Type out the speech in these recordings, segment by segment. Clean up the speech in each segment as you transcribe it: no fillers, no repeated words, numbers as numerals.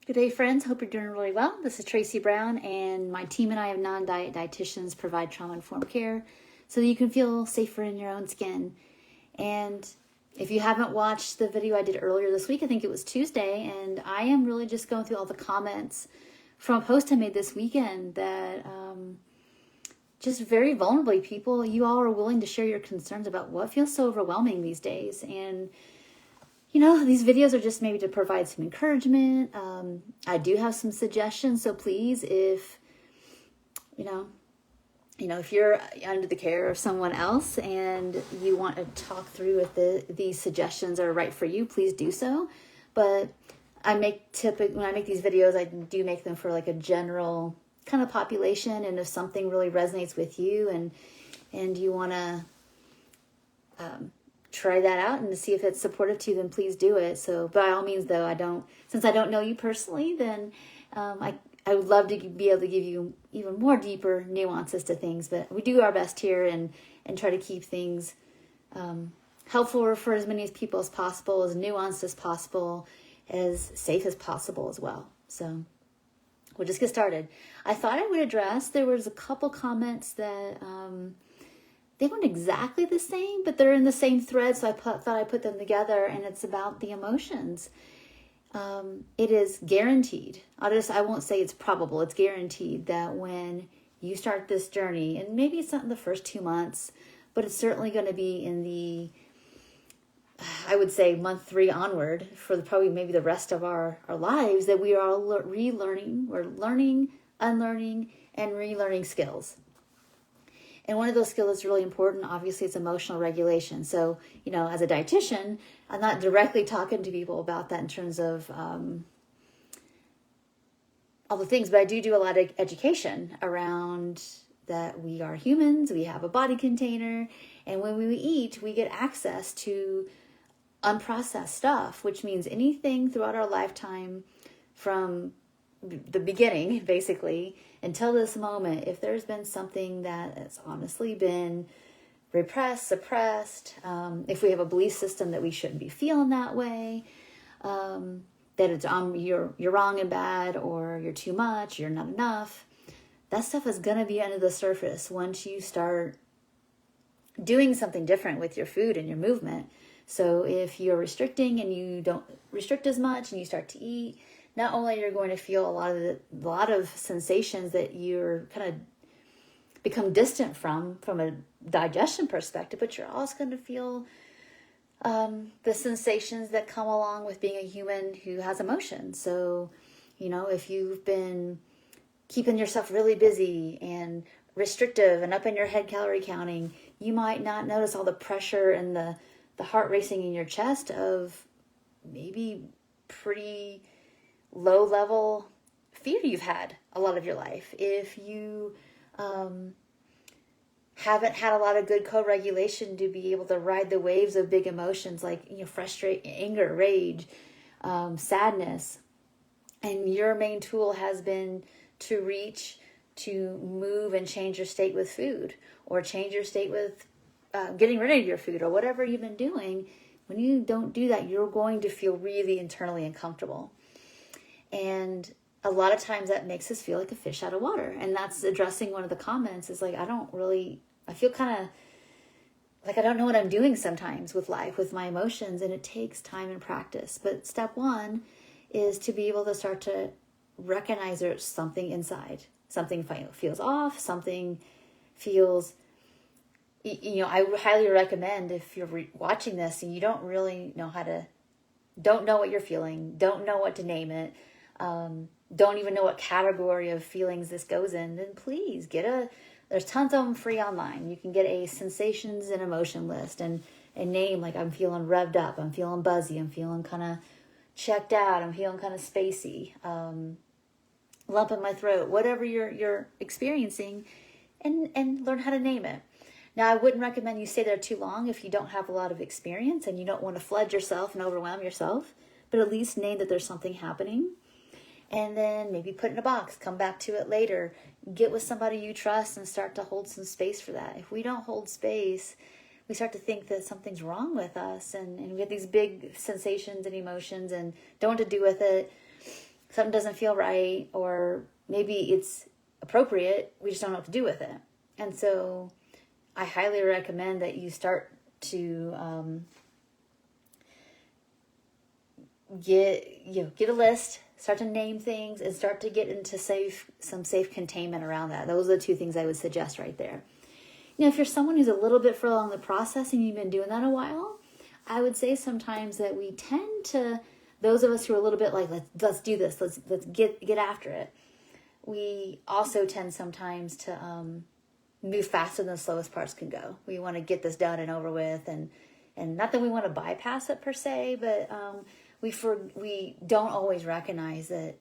Good day, friends. Hope you're doing really well. This is Tracy Brown, and my team and I of non-diet dietitians provide trauma-informed care so that you can feel safer in your own skin. And if you haven't watched the video I did earlier this week, I think it was Tuesday, and I am really just going through all the comments from a post I made this weekend that just very vulnerably, people, you all are willing to share your concerns about what feels so overwhelming these days. And these videos are just maybe to provide some encouragement. I do have some suggestions, so please, if if you're under the care of someone else and you want to talk through if these suggestions are right for you, please do so. But when I make these videos, I do make them for like a general kind of population, and if something really resonates with you and you want to try that out and to see if it's supportive to you, then please do it. So by all means, though, since I don't know you personally, then I would love to be able to give you even more deeper nuances to things, but we do our best here and try to keep things helpful for as many people as possible, as nuanced as possible, as safe as possible as well. So we'll just get started. I thought I would address, there was a couple comments that they weren't exactly the same, but they're in the same thread, so I thought I'd put them together, and it's about the emotions. It is guaranteed. I won't say it's probable, it's guaranteed that when you start this journey, and maybe it's not in the first 2 months, but it's certainly going to be in the, I would say, month 3 onward for probably maybe the rest of our lives, that we are all relearning, we're learning, unlearning, and relearning skills. And one of those skills that's really important, obviously, is emotional regulation. So, as a dietitian, I'm not directly talking to people about that in terms of all the things, but I do a lot of education around that we are humans, we have a body container, and when we eat, we get access to unprocessed stuff, which means anything throughout our lifetime from the beginning, basically, until this moment, if there's been something that has honestly been repressed, suppressed, if we have a belief system that we shouldn't be feeling that way, that it's you're wrong and bad, or you're too much, you're not enough, that stuff is going to be under the surface once you start doing something different with your food and your movement. So if you're restricting and you don't restrict as much and you start to eat, not only are you going to feel a lot of sensations that you're kind of become distant from a digestion perspective, but you're also going to feel the sensations that come along with being a human who has emotions. So, if you've been keeping yourself really busy and restrictive and up in your head calorie counting, you might not notice all the pressure and the heart racing in your chest of maybe pretty low level fear you've had a lot of your life. If you haven't had a lot of good co-regulation to be able to ride the waves of big emotions like anger, rage, sadness, and your main tool has been to reach to move and change your state with food, or change your state with getting rid of your food, or whatever you've been doing, when you don't do that, you're going to feel really internally uncomfortable. And a lot of times that makes us feel like a fish out of water. And that's addressing one of the comments, is like, I feel kind of like I don't know what I'm doing sometimes with life, with my emotions, and it takes time and practice. But step 1 is to be able to start to recognize there's something inside. Something feels off, something feels, I highly recommend, if you're watching this and you don't really know don't know what you're feeling, don't know what to name it, don't even know what category of feelings this goes in, then please there's tons of them free online. You can get a sensations and emotion list and name, like, I'm feeling revved up, I'm feeling buzzy, I'm feeling kind of checked out, I'm feeling kind of spacey, lump in my throat, whatever you're experiencing, and learn how to name it. Now, I wouldn't recommend you stay there too long if you don't have a lot of experience and you don't want to flood yourself and overwhelm yourself, but at least name that there's something happening. And then maybe put it in a box, come back to it later, get with somebody you trust and start to hold some space for that. If we don't hold space, we start to think that something's wrong with us, and we get these big sensations and emotions and don't know what to do with it. something doesn't feel right, or maybe it's appropriate, we just don't know what to do with it. And so I highly recommend that you start to get a list, start to name things, and start to get into some safe containment around that. Those are the two things I would suggest right there. If you're someone who's a little bit further along the process and you've been doing that a while, I would say sometimes that we tend to, those of us who are a little bit like, let's do this, let's get after it. We also tend sometimes to move faster than the slowest parts can go. We want to get this done and over with, and not that we want to bypass it per se, but we don't always recognize that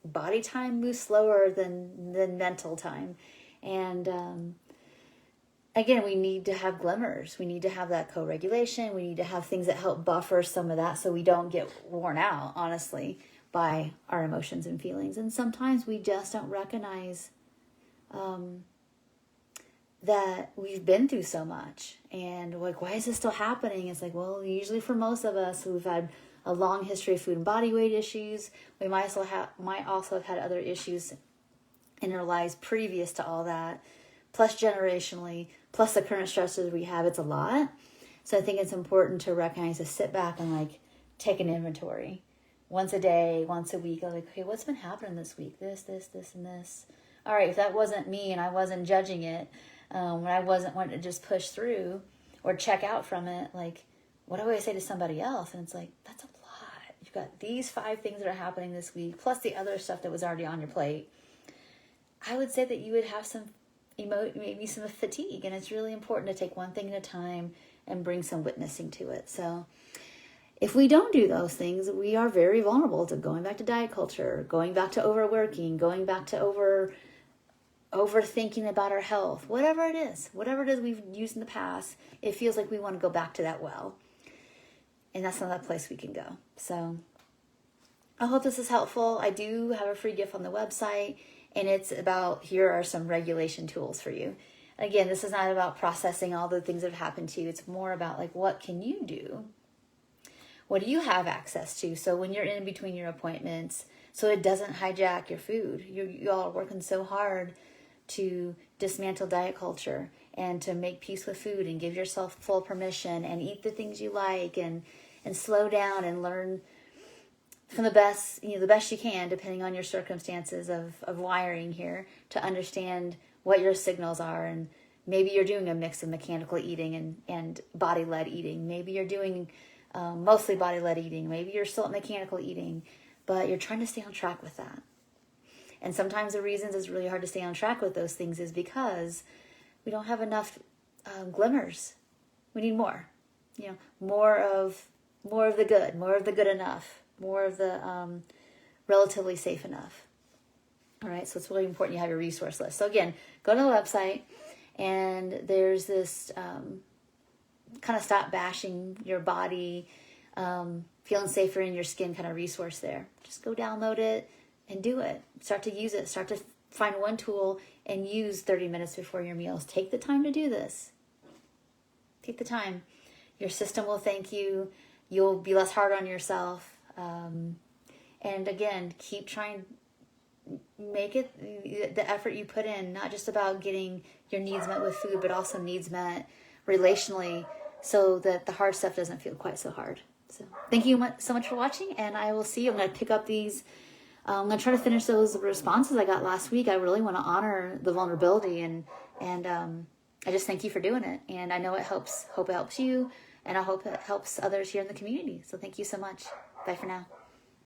body time moves slower than mental time. And again, we need to have glimmers. We need to have that co-regulation. We need to have things that help buffer some of that so we don't get worn out, honestly, by our emotions and feelings. And sometimes we just don't recognize that we've been through so much. And like, why is this still happening? It's like, well, usually for most of us who've had a long history of food and body weight issues, we might also have had other issues in our lives previous to all that, plus generationally, plus the current stressors we have. It's a lot. So I think it's important to recognize, to sit back and like take an inventory once a day, once a week. I'm like, okay, what's been happening this week? This, and this. All right, if that wasn't me and I wasn't judging it, when I wasn't wanting to just push through or check out from it, like, what do I say to somebody else? And it's like, that's a lot. You've got these 5 things that are happening this week, plus the other stuff that was already on your plate. I would say that you would have maybe some fatigue, and it's really important to take one thing at a time and bring some witnessing to it. So if we don't do those things, we are very vulnerable to going back to diet culture, going back to overworking, going back to overthinking about our health, whatever it is we've used in the past. It feels like we want to go back to that well, and that's not that place we can go. So I hope this is helpful. I do have a free gift on the website, and it's about, here are some regulation tools for you. Again, this is not about processing all the things that have happened to you. It's more about like, what can you do? What do you have access to? So when you're in between your appointments, so it doesn't hijack your food. You all are working so hard to dismantle diet culture and to make peace with food and give yourself full permission and eat the things you like and slow down and learn from the best you can, depending on your circumstances of wiring here, to understand what your signals are. And maybe you're doing a mix of mechanical eating and body-led eating. Maybe you're doing mostly body-led eating. Maybe you're still at mechanical eating, but you're trying to stay on track with that. And sometimes the reasons it's really hard to stay on track with those things is because we don't have enough glimmers. We need more. More of the good enough, more of the relatively safe enough. All right, so it's really important you have your resource list. So again, go to the website, and there's this kind of stop bashing your body, feeling safer in your skin kind of resource there. Just go download it and do it. Start to use it. Start to find one tool and use 30 minutes before your meals. Take the time to do this. Take the time. Your system will thank you. You'll be less hard on yourself. And again, keep trying. Make it the effort you put in, not just about getting your needs met with food, but also needs met relationally, so that the hard stuff doesn't feel quite so hard. So thank you so much for watching, and I will see you. I'm going to pick up these. I'm going to try to finish those responses I got last week. I really want to honor the vulnerability, and I just thank you for doing it. And I know it helps. Hope it helps you, and I hope it helps others here in the community. So thank you so much. Bye for now.